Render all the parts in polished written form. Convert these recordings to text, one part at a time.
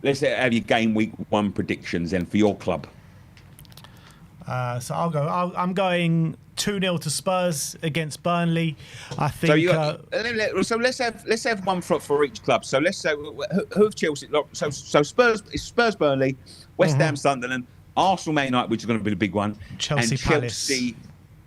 Let's have your game week 1 predictions then for your club. So I'll go. I'm going 2-0 to Spurs against Burnley. I think. So let's have one for each club. So let's say who have Chelsea? So Spurs, Burnley, West Ham, Sunderland, Arsenal, Man United, which is going to be the big one, Chelsea, and Chelsea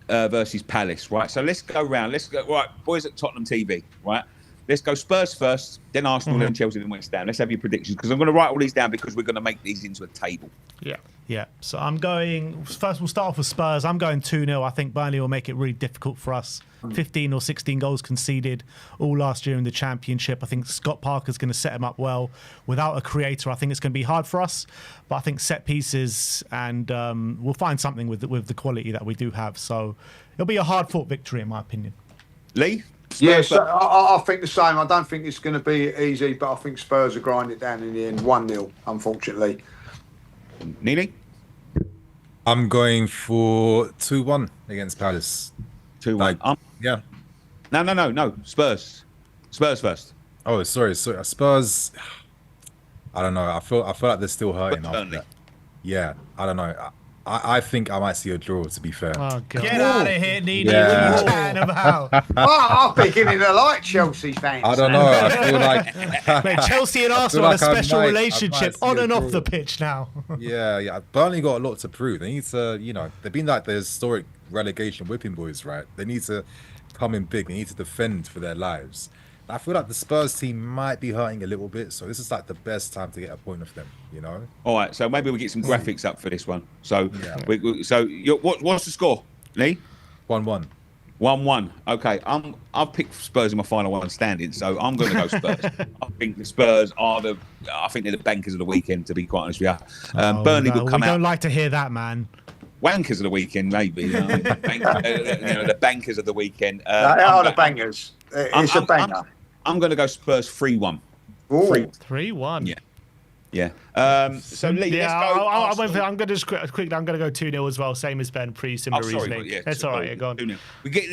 versus Palace. Right. So let's go round. Let's go. Right, boys at Tottenham TV. Right. Let's go Spurs first, then Arsenal, then Chelsea, then West Ham. Let's have your predictions because I'm going to write all these down because we're going to make these into a table. Yeah. So I'm going. First, we'll start off with Spurs. I'm going 2-0. I think Burnley will make it really difficult for us. 15 or 16 goals conceded all last year in the Championship. I think Scott Parker's going to set him up well. Without a creator, I think it's going to be hard for us. But I think set pieces and we'll find something with the quality that we do have. So it'll be a hard-fought victory, in my opinion. Lee? Yes, I think the same. I don't think it's going to be easy, but I think Spurs will grind it down in the end. 1-0, unfortunately. Neely? I'm going for 2-1 against Palace. 2-1. Yeah. No. Spurs first. Oh, sorry. Spurs. I don't know. I feel like they're still hurting after that. Yeah. I don't know. I think I might see a draw, to be fair. Oh, God. Get out of here, Needy. Yeah. What are you chatting about? I'm beginning to like Chelsea fans. I don't know. I feel like Mate, Chelsea and Arsenal have a special relationship on and off draw. the pitch now. Yeah. Burnley got a lot to prove. They need to, they've been like the historic relegation whipping boys, right? They need to come in big. They need to defend for their lives. I feel like the Spurs team might be hurting a little bit, so this is like the best time to get a point of them, All right, so maybe we get some graphics up for this one. So, Yeah. what's the score, Lee? 1-1. 1-1. Okay, I've picked Spurs in my final one standing, so I'm going to go Spurs. I think the Spurs are I think they're the bankers of the weekend, to be quite honest with you. Burnley will come out. We don't like to hear that, man. Wankers of the weekend, maybe. The bankers of the weekend. They are the bangers. It's a banger. I'm going to go Spurs 3-1. 3-1. Yeah. So Lee, let's go. I'm going to just quickly. I'm going to go 2-0 as well, same as Ben. Pretty similar reasoning. Yeah, that's all right. Yeah, go on. 2-0.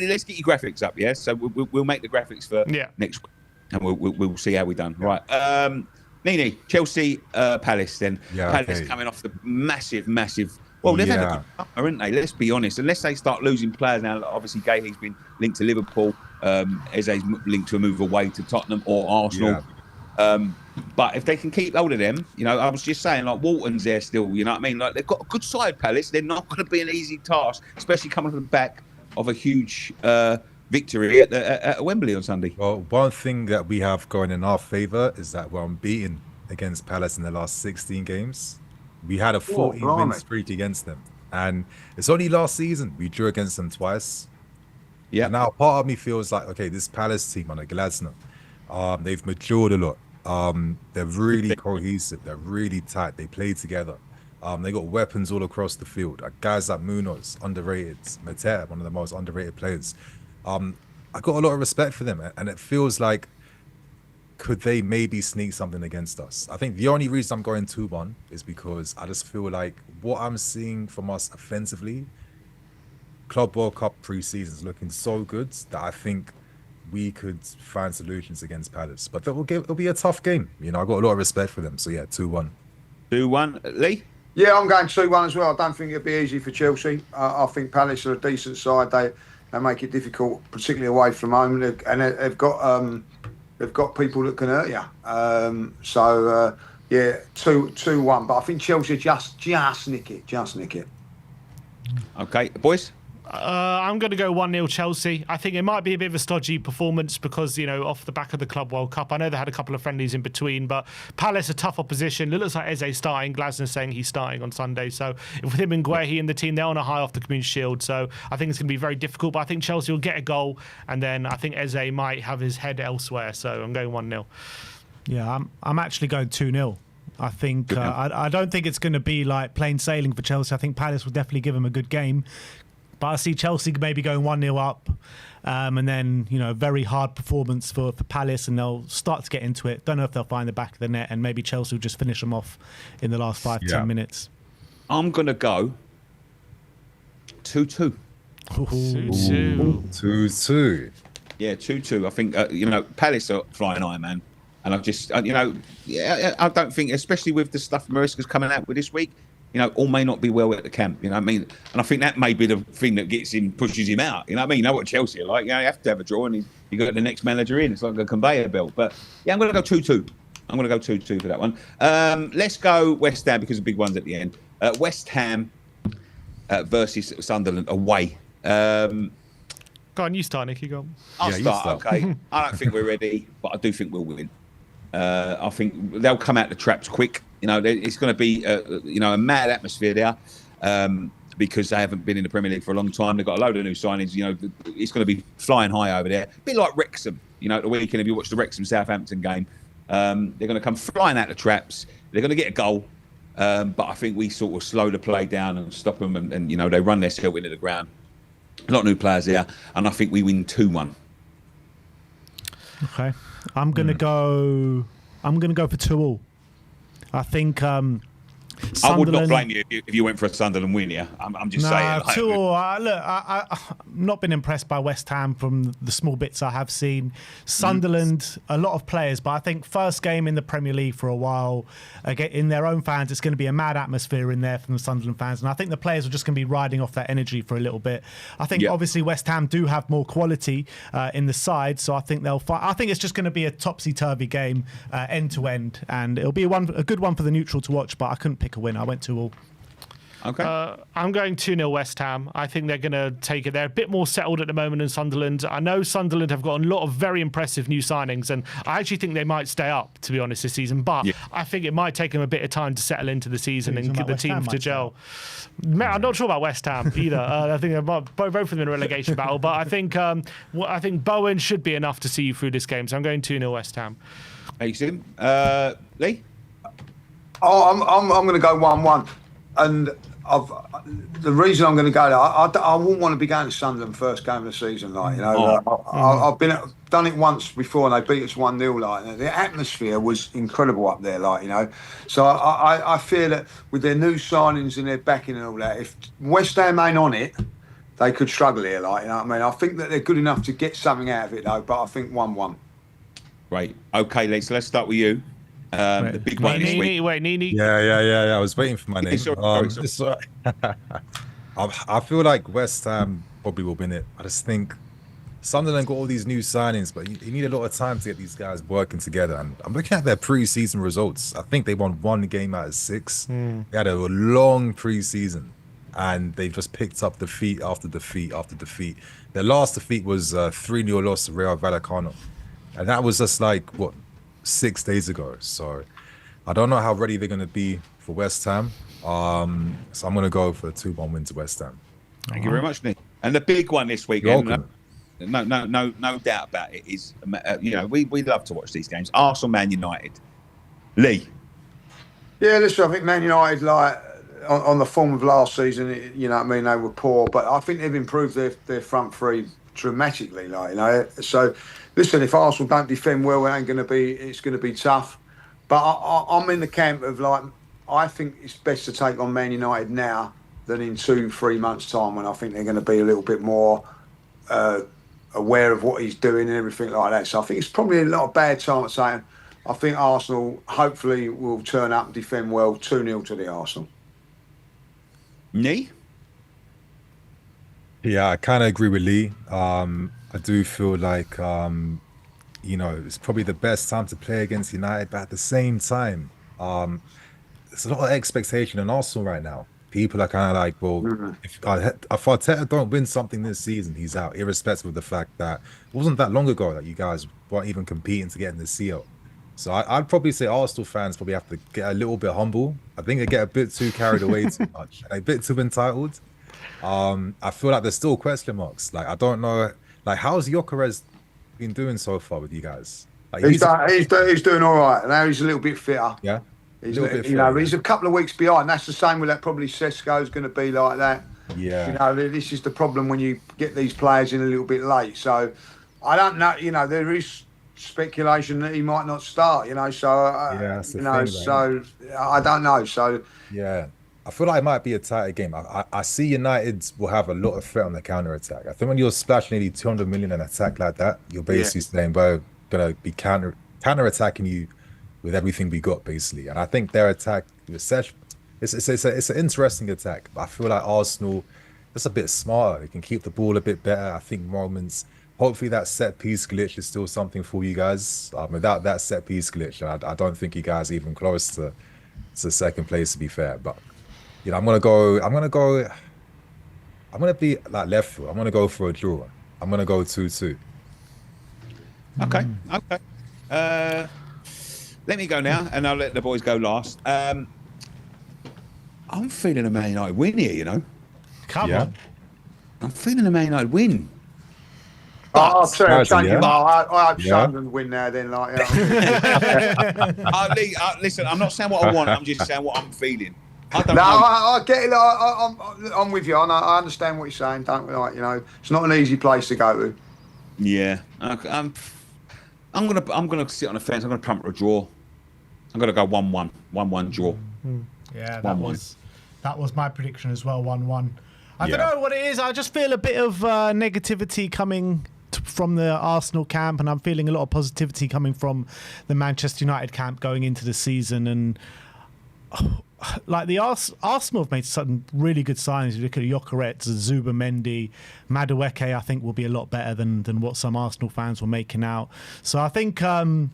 Let's get your graphics up. Yeah. So we'll make the graphics for next week, and we'll see how we done. Yeah. Right. Nini, Chelsea, Palace. Then Palace coming off the massive. Well, they've had a good summer, haven't they? Let's be honest. Unless they start losing players now, obviously Gahey's been linked to Liverpool, Eze's linked to a move away to Tottenham or Arsenal. Yeah. But if they can keep hold of them, I was just saying, like Walton's there still, you know what I mean? Like they've got a good side, Palace. They're not going to be an easy task, especially coming off the back of a huge victory at Wembley on Sunday. Well, one thing that we have going in our favour is that we're unbeaten against Palace in the last 16 games. We had a 14-win streak against them. And it's only last season we drew against them twice. Yeah. And now part of me feels like, okay, this Palace team under Glasner, they've matured a lot. They're really cohesive. They're really tight. They play together. They got weapons all across the field. Guys like Munoz, underrated. Mateta, one of the most underrated players. I got a lot of respect for them. And it feels like, could they maybe sneak something against us? I think the only reason I'm going 2-1 is because I just feel like what I'm seeing from us offensively, Club World Cup pre-season is looking so good that I think we could find solutions against Palace. But it'll be a tough game. I got a lot of respect for them. So yeah, 2-1. 2-1. Lee? Yeah, I'm going 2-1 as well. I don't think it'll be easy for Chelsea. I think Palace are a decent side. They make it difficult, particularly away from home. And they've got people that can hurt you. 2-1. But I think Chelsea just nick it. Okay, boys? I'm going to go 1-0 Chelsea. I think it might be a bit of a stodgy performance because, off the back of the Club World Cup. I know they had a couple of friendlies in between, but Palace a tough opposition. It looks like Eze starting. Glasner saying he's starting on Sunday. So with him and Guehi in the team, they're on a high off the Community Shield. So I think it's going to be very difficult. But I think Chelsea will get a goal, and then I think Eze might have his head elsewhere. So I'm going 1-0. Yeah, I'm actually going 2-0. I think I don't think it's going to be like plain sailing for Chelsea. I think Palace will definitely give them a good game. But I see Chelsea maybe going 1-0 up and then, very hard performance for Palace, and they'll start to get into it. Don't know if they'll find the back of the net, and maybe Chelsea will just finish them off in the last 5-10 minutes. I'm going to go 2-2. 2-2. Yeah, 2-2. I think, Palace are flying high, man. And I've just, I don't think, especially with the stuff Mariska's coming out with this week, all may not be well at the camp. You know what I mean? And I think that may be the thing that pushes him out. You know what I mean? You know what Chelsea are like. You have to have a draw, and you got the next manager in. It's like a conveyor belt. But yeah, I'm going to go 2-2. I'm going to go 2-2 for that one. Let's go West Ham because the big one's at the end. West Ham versus Sunderland away. Go on, you start, Nicky. Go on. I'll start. Okay. I don't think we're ready, but I do think we'll win. I think they'll come out the traps quick. It's going to be a mad atmosphere there because they haven't been in the Premier League for a long time. They've got a load of new signings. It's going to be flying high over there. A bit like Wrexham. At the weekend, if you watch the Wrexham Southampton game, they're going to come flying out the traps. They're going to get a goal, but I think we sort of slow the play down and stop them, and they run their self into the ground. A lot of new players there, and I think we win 2-1. Okay, I'm gonna go for 2-2. I think I would not blame you if you went for a Sunderland win. Yeah, I'm just saying. 2-2. Look, I've not been impressed by West Ham from the small bits I have seen. Sunderland, a lot of players, but I think first game in the Premier League for a while, in their own fans, it's going to be a mad atmosphere in there from the Sunderland fans, and I think the players are just going to be riding off that energy for a little bit. I think obviously West Ham do have more quality in the side, so I think they'll fight. I think it's just going to be a topsy-turvy game end to end, and it'll be a good one for the neutral to watch, but I couldn't pick a win. I went 2-2. Okay. I'm going 2-0 West Ham. I think they're going to take it. They're a bit more settled at the moment than Sunderland. I know Sunderland have got a lot of very impressive new signings, and I actually think they might stay up, to be honest, this season. But I think it might take them a bit of time to settle into the season and get the team to gel. I'm not sure about West Ham either. I think both of them in a relegation battle. But I think Bowen should be enough to see you through this game. So I'm going 2-0 West Ham. Thanks, Lee? I'm going to go 1-1, and the reason I'm going to go there, I wouldn't want to be going to Sunderland first game of the season, I've done it once before and they beat us 1-0, the atmosphere was incredible up there, so I fear that with their new signings and their backing and all that, if West Ham ain't on it, they could struggle here, I think that they're good enough to get something out of it though, but I think 1-1. Right. Okay, Lee, so let's start with you. The big one this week. Nini. Yeah. I was waiting for my name. Sorry. I feel like West Ham probably will win it. I just think Sunderland got all these new signings, but you need a lot of time to get these guys working together. And I'm looking at their pre-season results. I think they won 1 game out of 6. They had a long pre-season, and they just picked up defeat after defeat after defeat. Their last defeat was 3-0 loss to Real Vallecano, and that was just 6 days ago. So I don't know how ready they're going to be for West Ham. So I'm going to go for a 2-1 win to West Ham. Thank you very much, Nick. And the big one this weekend, no doubt about it, is we love to watch these games. Arsenal, Man United. Lee. Yeah, listen, I think Man United, on the form of last season, they were poor, but I think they've improved their front three dramatically, So, listen, if Arsenal don't defend well, it's going to be tough. But I'm in the camp of I think it's best to take on Man United now than in 2-3 months' time, when I think they're going to be a little bit more aware of what he's doing and everything like that. So I think it's probably a lot of bad time at saying I think Arsenal hopefully will turn up and defend well. 2-0 to the Arsenal. Nee? Yeah, I kind of agree with Lee. I do feel like, it's probably the best time to play against United, but at the same time, there's a lot of expectation on Arsenal right now. People are kind of if Arteta don't win something this season, he's out, irrespective of the fact that it wasn't that long ago that you guys weren't even competing to get in the CO. So I'd probably say Arsenal fans probably have to get a little bit humble. I think they get a bit too carried away too much, and a bit too entitled. I feel like there's still question marks. I don't know. How's Gyökeres been doing so far with you guys? He's doing all right. Now he's a little bit fitter. Yeah. He's a couple of weeks behind. That's the same with that. Probably Sesko's going to be like that. Yeah. This is the problem when you get these players in a little bit late. So I don't know. There is speculation that he might not start. So that's the thing, right? So I don't know. So yeah. I feel like it might be a tighter game. I see United will have a lot of threat on the counter-attack. I think when you're splashing nearly 200 million in an attack like that, you're basically saying, we're going to be counter-attacking you with everything we got, basically. And I think their attack, it's an interesting attack. But I feel like Arsenal, just a bit smarter. They can keep the ball a bit better. I think moments. Hopefully that set piece glitch is still something for you guys. Without that set piece glitch, I don't think you guys are even close to second place, to be fair. But I'm gonna be like left foot. I'm gonna go for a draw. I'm gonna go 2-2. Okay. Let me go now, and I'll let the boys go last. I'm feeling a Man United win here. Come on. I'm feeling a Man United win. I'll change you. I hope Sunderland win now. Then, listen, I'm not saying what I want. I'm just saying what I'm feeling. I get it. I'm with you. I understand what you're saying. Don't it's not an easy place to go to. Yeah, I'm gonna sit on the fence. I'm gonna punt for a draw. I'm gonna go 1-1 draw. Yeah, that was my prediction as well. 1-1. I don't know what it is. I just feel a bit of negativity coming from the Arsenal camp, and I'm feeling a lot of positivity coming from the Manchester United camp going into the season. And like Arsenal have made some really good signings. You look at Gyökeres, Zuba Mendy, Madueke, I think will be a lot better than what some Arsenal fans were making out. So I think I'm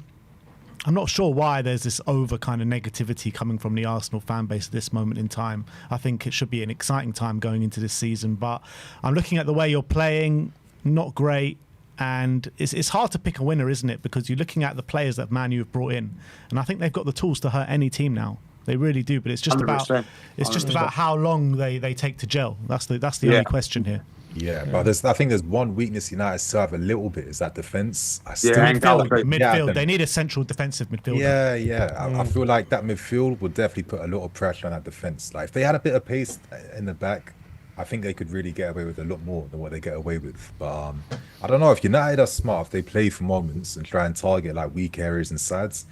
not sure why there's this over kind of negativity coming from the Arsenal fan base at this moment in time. I think it should be an exciting time going into this season, but I'm looking at the way you're playing, not great. And it's hard to pick a winner, isn't it? Because you're looking at the players that Man U have brought in, and I think they've got the tools to hurt any team now. They really do, but it's just 100%. about how long they take to gel. That's the only question here. Yeah, but I think there's one weakness United still have a little bit, is that defense. Midfield. They need a central defensive midfielder. I feel like that midfield would definitely put a lot of pressure on that defense. Like if they had a bit of pace in the back, I think they could really get away with a lot more than what they get away with. But I don't know, if United are smart, if they play for moments and try and target like weak areas and sides,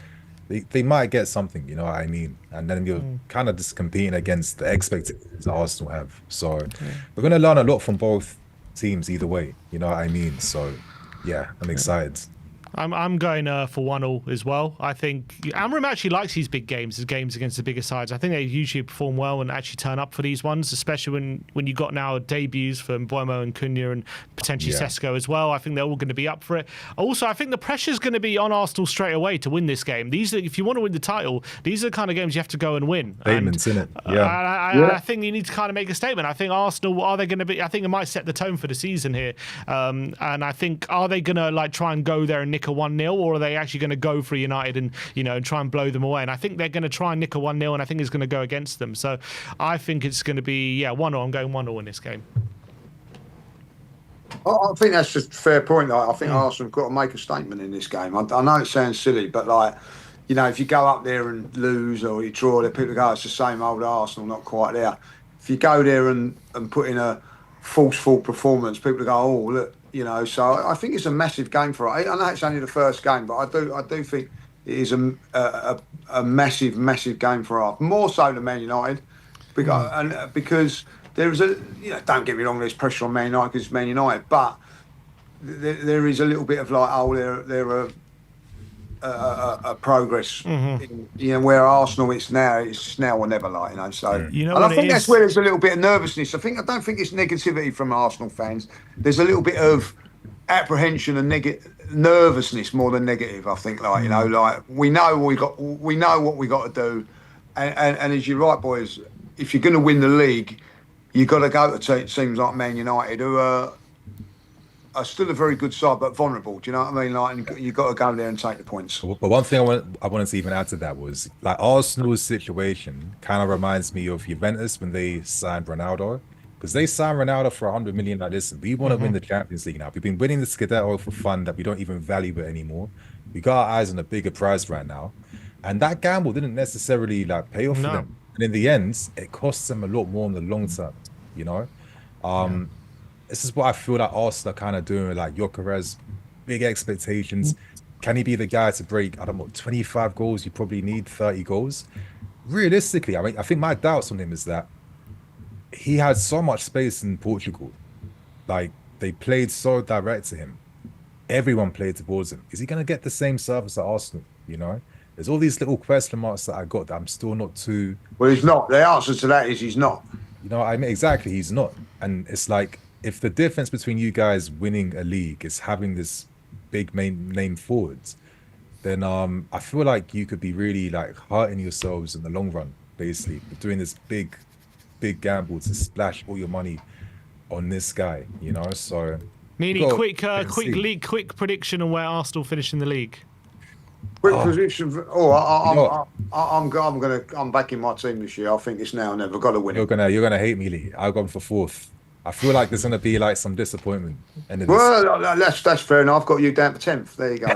they might get something, you know what I mean? And then you're kind of just competing against the expectations that Arsenal have. So we're going to learn a lot from both teams either way, you know what I mean? So yeah, I'm excited. I'm going for 1-1 as well. I think Amram actually likes these big games, his games against the bigger sides. I think they usually perform well and actually turn up for these ones, especially when you got now debuts from Boimo and Cunha and potentially Sesko as well. I think they're all going to be up for it. Also, I think the pressure's going to be on Arsenal straight away to win this game. If you want to win the title, these are the kind of games you have to go and win. Statements, innit? I think you need to kind of make a statement. I think Arsenal, are they going to be? I think it might set the tone for the season here. And I think, are they going to try and go there and nick a 1-0, or are they actually going to go for United and and try and blow them away? And I think they're going to try and nick a 1-0, and I think it's going to go against them. So I think it's going to be 1-0. I'm going 1-0 in this game. I think that's just a fair point. I think Arsenal have got to make a statement in this game. I know it sounds silly, but if you go up there and lose or you draw, people go, it's the same old Arsenal, not quite there. If you go there and put in a forceful performance, people go, oh look. So I think it's a massive game for us. I know it's only the first game, but I do think it is a massive, massive game for us. More so than Man United, because there is don't get me wrong, there's pressure on Man United because it's Man United, but there is a little bit of they're a progress. Where Arsenal it's now or never, So and I think that's where there's a little bit of nervousness. I don't think it's negativity from Arsenal fans. There's a little bit of apprehension and nervousness more than negative. I think we know what we got to do, and as you're right, boys, if you're going to win the league, you've got to go to teams like Man United who are still a very good side, but vulnerable. Do you know what I mean? You've got to go there and take the points. But one thing I wanted to even add to that was Arsenal's situation kind of reminds me of Juventus when they signed Ronaldo, because they signed Ronaldo for 100 million. Listen, we want to win the Champions League now. We've been winning the Scudetto for fun that we don't even value it anymore. We got our eyes on a bigger prize right now, and that gamble didn't necessarily pay off for them. And in the end, it costs them a lot more in the long term. This is what I feel like Arsenal are kind of doing with Gyökeres, big expectations. Can he be the guy to break, 25 goals? You probably need 30 goals. Realistically, I think my doubts on him is that he had so much space in Portugal. They played so direct to him. everyone played towards him. Is he going to get the same service at Arsenal? You know, there's all these little question marks that I got that I'm still not too. Well, he's not. The answer to that is he's not. You know, I mean, exactly, he's not. And it's like, if the difference between you guys winning a league is having this big main name forwards, then I feel like you could be really like hurting yourselves in the long run, basically, doing this big gamble to splash all your money on this guy, you know. So Nini, quick prediction on where Arsenal finish in the league. Quick prediction. I'm backing my team this year. I think it's now or never. Got to win it. You're gonna hate me, Lee. I've gone for 4th. I feel like there's gonna be like some disappointment. Well, that's fair enough. I've got you down to 10th. There you go.